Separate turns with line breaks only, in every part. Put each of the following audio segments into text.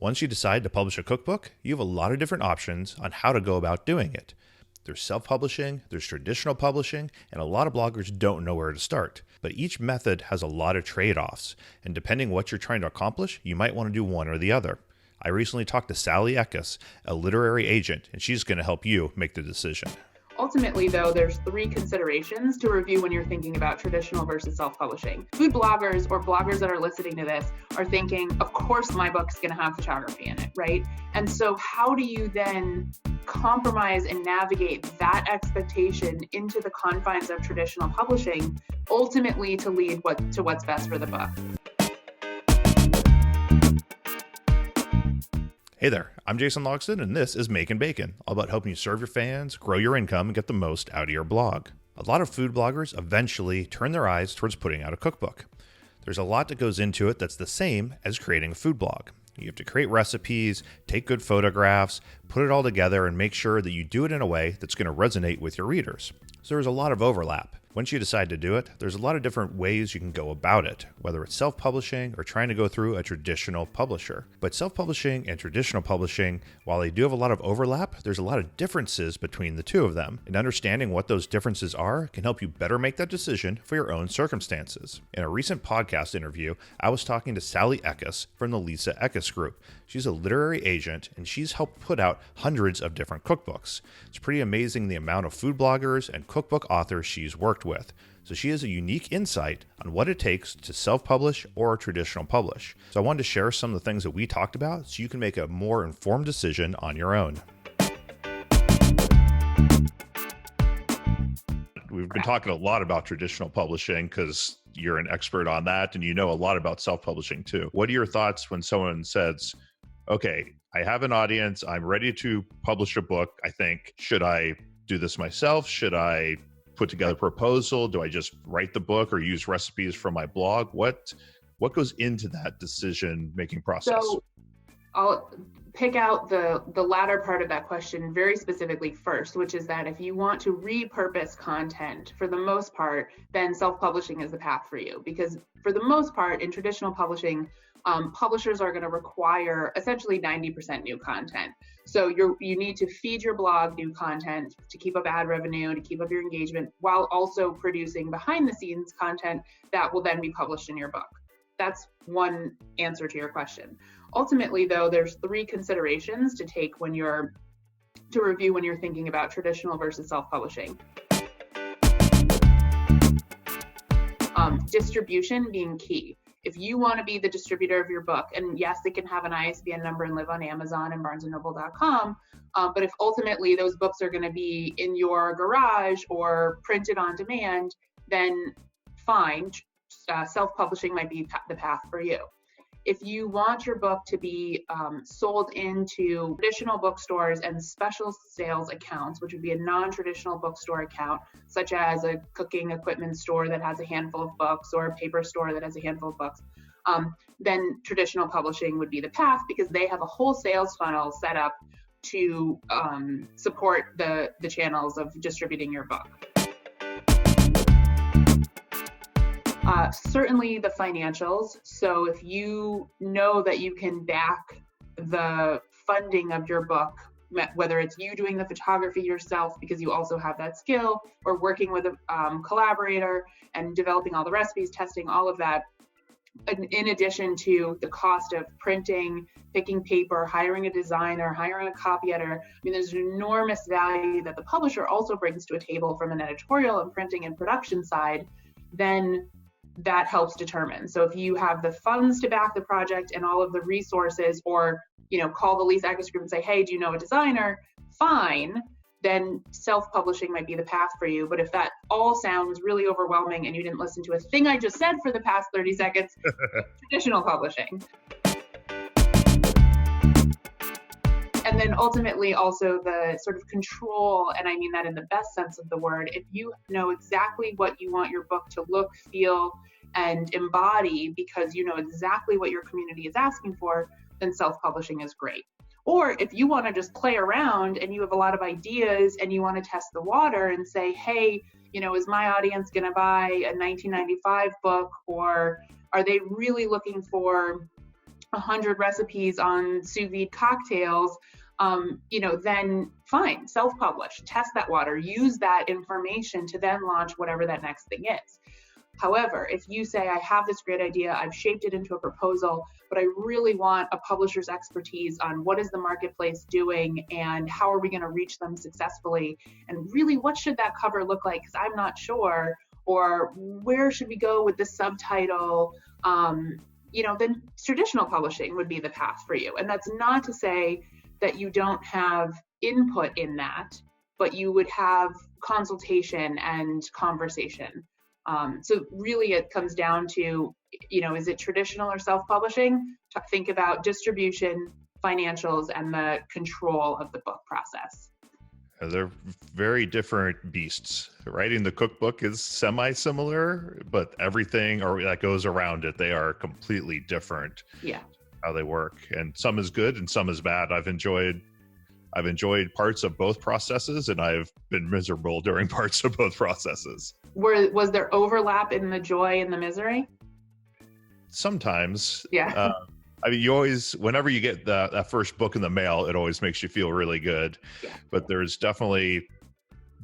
Once you decide to publish a cookbook, you have a lot of different options on how to go about doing it. There's self-publishing, there's traditional publishing, and a lot of bloggers don't know where to start. But each method has a lot of trade-offs, and depending what you're trying to accomplish, you might want to do one or the other. I recently talked to Sally Ekus, a literary agent, and she's going to help you make the decision.
Ultimately, though, there's three considerations to review when you're thinking about traditional versus self-publishing. Food bloggers or bloggers that are listening to this are thinking, of course, my book's going to have photography in it, right? And so how do you then compromise and navigate that expectation into the confines of traditional publishing, ultimately to lead to what's best for the book?
Hey there, I'm Jason Logston, and this is Makin Bacon, all about helping you serve your fans, grow your income, and get the most out of your blog. A lot of food bloggers eventually turn their eyes towards putting out a cookbook. There's a lot that goes into it that's the same as creating a food blog. You have to create recipes, take good photographs, put it all together, and make sure that you do it in a way that's going to resonate with your readers. So there's a lot of overlap. Once you decide to do it, there's a lot of different ways you can go about it, whether it's self-publishing or trying to go through a traditional publisher. But self-publishing and traditional publishing, while they do have a lot of overlap, there's a lot of differences between the two of them. And understanding what those differences are can help you better make that decision for your own circumstances. In a recent podcast interview, I was talking to Sally Ekus from the Sally Ekus Group. She's a literary agent, and she's helped put out hundreds of different cookbooks. It's pretty amazing the amount of food bloggers and cookbook authors she's worked with. So she has a unique insight on what it takes to self-publish or traditional publish. So I wanted to share some of the things that we talked about so you can make a more informed decision on your own. We've been talking a lot about traditional publishing because you're an expert on that and you know a lot about self-publishing too. What are your thoughts when someone says, okay, I have an audience, I'm ready to publish a book, I think, should I do this myself? Should I put together a proposal? Do I just write the book or use recipes from my blog? What goes into that decision-making process?
So I'll pick out the latter part of that question very specifically first, which is that if you want to repurpose content for the most part, then self-publishing is the path for you. Because for the most part, in traditional publishing, publishers are going to require essentially 90% new content. So you need to feed your blog new content to keep up ad revenue, to keep up your engagement, while also producing behind the scenes content that will then be published in your book. That's one answer to your question. Ultimately, though, there's three considerations to take when you're thinking about traditional versus self-publishing. Distribution being key. If you want to be the distributor of your book, and yes, it can have an ISBN number and live on Amazon and barnesandnoble.com, but if ultimately those books are going to be in your garage or printed on demand, then fine, self-publishing might be the path for you. If you want your book to be sold into traditional bookstores and special sales accounts, which would be a non-traditional bookstore account, such as a cooking equipment store that has a handful of books or a paper store that has a handful of books, then traditional publishing would be the path because they have a whole sales funnel set up to support the channels of distributing your book. Certainly the financials. So if you know that you can back the funding of your book, whether it's you doing the photography yourself because you also have that skill, or working with a collaborator and developing all the recipes, testing all of that, in addition to the cost of printing, picking paper, hiring a designer, hiring a copy editor. I mean, there's an enormous value that the publisher also brings to a table from an editorial and printing and production side, then that helps determine. So if you have the funds to back the project and all of the resources, or call the Sally Ekus Group and say, hey, do you know a designer? Fine, then self-publishing might be the path for you. But if that all sounds really overwhelming and you didn't listen to a thing I just said for the past 30 seconds, traditional publishing. And then ultimately also the sort of control, and I mean that in the best sense of the word, if you know exactly what you want your book to look, feel, and embody because you know exactly what your community is asking for, then self-publishing is great. Or if you want to just play around and you have a lot of ideas and you want to test the water and say, hey, is my audience going to buy a 1995 book, or are they really looking for 100 recipes on sous vide cocktails, then fine, self-publish, test that water, use that information to then launch whatever that next thing is. However, if you say, I have this great idea, I've shaped it into a proposal, but I really want a publisher's expertise on what is the marketplace doing and how are we going to reach them successfully? And really, what should that cover look like? Because I'm not sure. Or where should we go with the subtitle? Then traditional publishing would be the path for you. And that's not to say that you don't have input in that, but you would have consultation and conversation. So really it comes down to, is it traditional or self-publishing? Think about distribution, financials, and the control of the book process.
They're very different beasts. Writing the cookbook is semi-similar, but everything that goes around it, they are completely different.
Yeah.
How they work. And some is good and some is bad. I've enjoyed parts of both processes, and I've been miserable during parts of both processes.
Was there overlap in the joy and the misery?
Sometimes.
Yeah.
You always, whenever you get that first book in the mail, it always makes you feel really good.
Yeah.
But there's definitely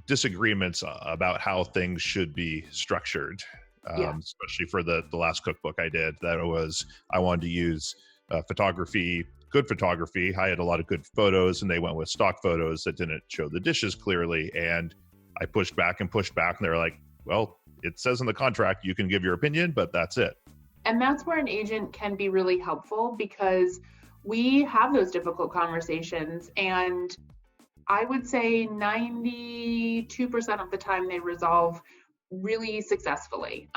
disagreements about how things should be structured, especially for the last cookbook I did. I wanted to use good photography. I had a lot of good photos, and they went with stock photos that didn't show the dishes clearly. And I pushed back, and they were like, well, it says in the contract you can give your opinion, but that's it.
And that's where an agent can be really helpful, because we have those difficult conversations, and I would say 92% of the time they resolve really successfully.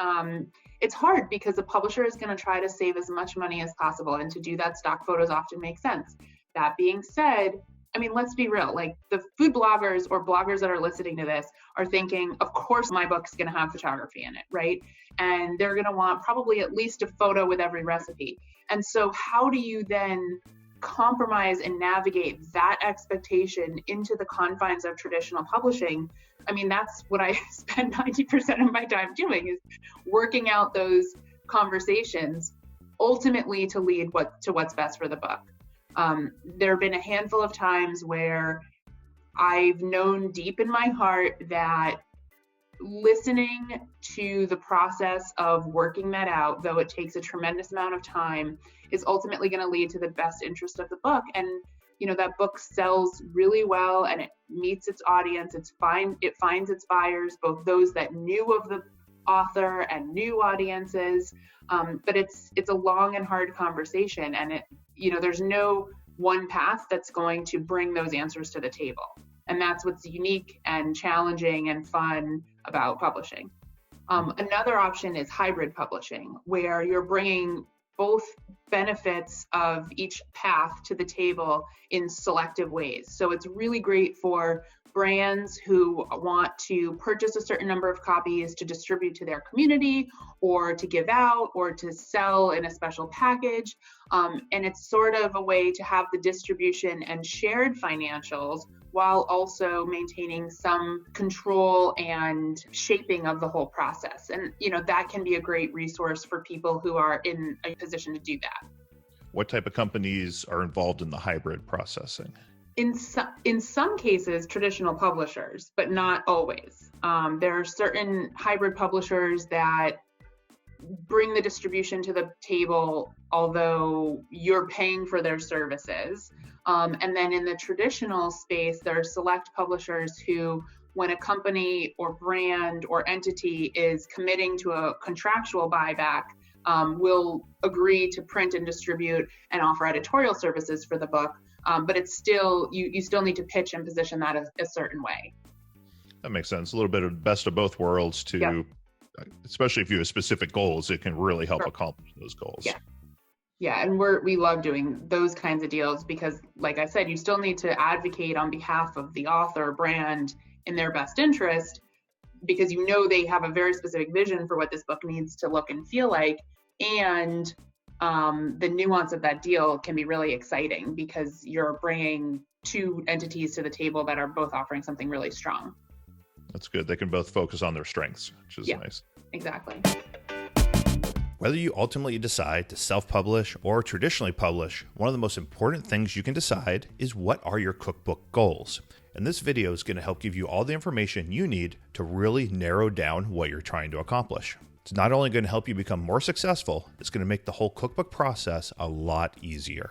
It's hard because the publisher is going to try to save as much money as possible, and to do that, stock photos often make sense. That being said, let's be real, like the food bloggers or bloggers that are listening to this are thinking, of course my book's going to have photography in it, right? And they're going to want probably at least a photo with every recipe. And so how do you then compromise and navigate that expectation into the confines of traditional publishing? That's what I spend 90% of my time doing, is working out those conversations, ultimately to lead to what's best for the book. There have been a handful of times where I've known deep in my heart that listening to the process of working that out, though it takes a tremendous amount of time, is ultimately going to lead to the best interest of the book. And that book sells really well, and it meets its audience. It finds its buyers, both those that knew of the author and new audiences. But it's a long and hard conversation, and there's no one path that's going to bring those answers to the table. And that's what's unique and challenging and fun about publishing. Another option is hybrid publishing, where you're bringing both benefits of each path to the table in selective ways. So it's really great for brands who want to purchase a certain number of copies to distribute to their community, or to give out, or to sell in a special package. And it's sort of a way to have the distribution and shared financials while also maintaining some control and shaping of the whole process. And, that can be a great resource for people who are in a position to do that.
What type of companies are involved in the hybrid processing?
In some cases, traditional publishers, but not always. There are certain hybrid publishers that bring the distribution to the table, although you're paying for their services. And then in the traditional space, there are select publishers who, when a company or brand or entity is committing to a contractual buyback, will agree to print and distribute and offer editorial services for the book. But it's still, you still need to pitch and position that a certain way.
That makes sense. A little bit of best of both worlds to,
yeah.
Especially if you have specific goals, it can really help accomplish those goals.
Yeah. Yeah, and we love doing those kinds of deals because, like I said, you still need to advocate on behalf of the author or brand in their best interest, because they have a very specific vision for what this book needs to look and feel like. And the nuance of that deal can be really exciting because you're bringing two entities to the table that are both offering something really strong.
That's good. They can both focus on their strengths, which is nice.
Exactly.
Whether you ultimately decide to self-publish or traditionally publish, one of the most important things you can decide is what are your cookbook goals. And this video is going to help give you all the information you need to really narrow down what you're trying to accomplish. It's not only going to help you become more successful, it's going to make the whole cookbook process a lot easier.